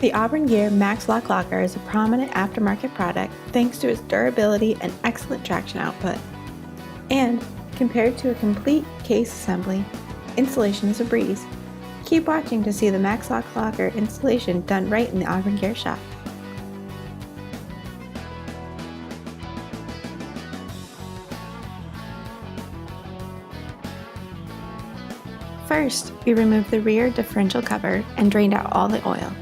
The Auburn Gear Max Lock Locker is a prominent aftermarket product thanks to its durability and excellent traction output. And, compared to a complete case assembly, installation is a breeze. Keep watching to see the Max Lock Locker installation done right in the Auburn Gear shop. First, we removed the rear differential cover and drained out all the oil.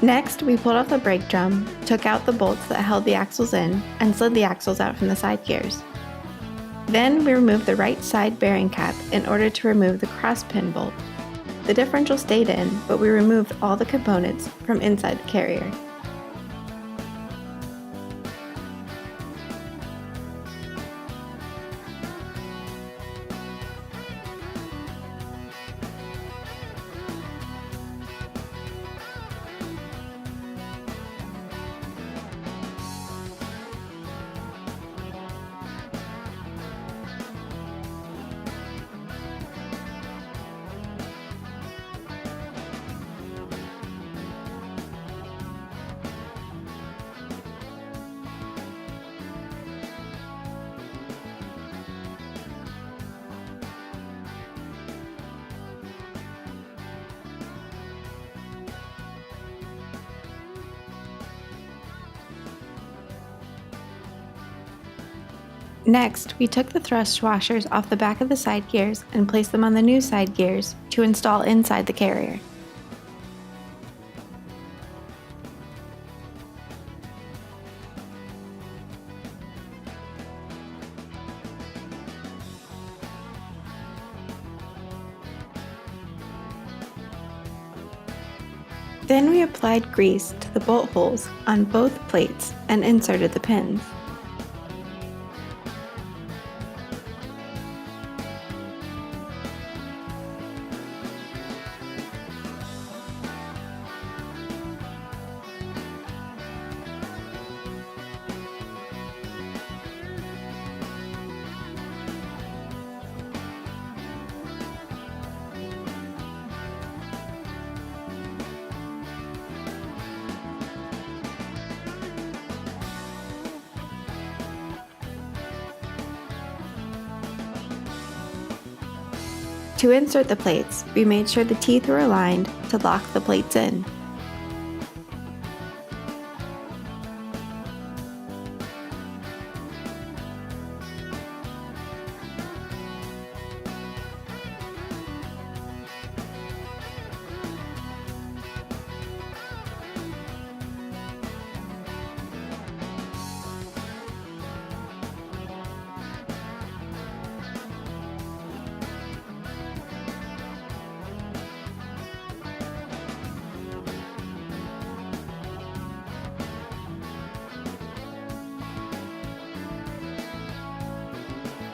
Next, we pulled off the brake drum, took out the bolts that held the axles in, and slid the axles out from the side gears. Then we removed the right side bearing cap in order to remove the cross pin bolt. The differential stayed in, but we removed all the components from inside the carrier. Next, we took the thrust washers off the back of the side gears and placed them on the new side gears to install inside the carrier. Then we applied grease to the bolt holes on both plates and inserted the pins. To insert the plates, we made sure the teeth were aligned to lock the plates in.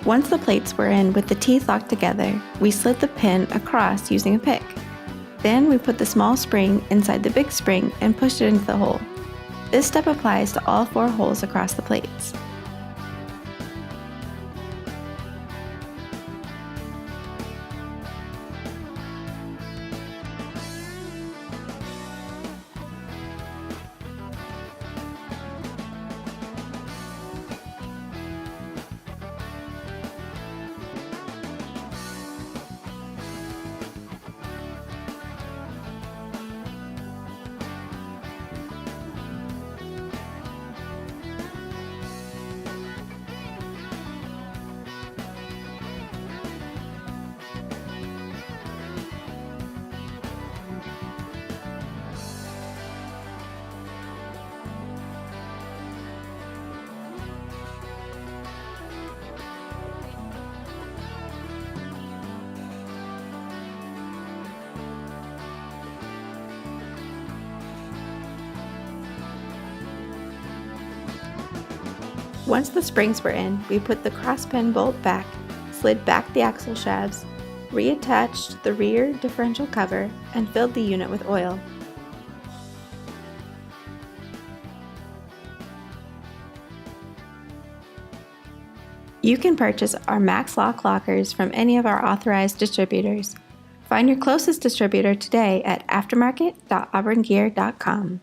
Once the plates were in with the teeth locked together, we slid the pin across using a pick. Then we put the small spring inside the big spring and pushed it into the hole. This step applies to all 4 holes across the plates. Once the springs were in, we put the cross-pin bolt back, slid back the axle shafts, reattached the rear differential cover, and filled the unit with oil. You can purchase our Max Lock lockers from any of our authorized distributors. Find your closest distributor today at aftermarket.auburngear.com.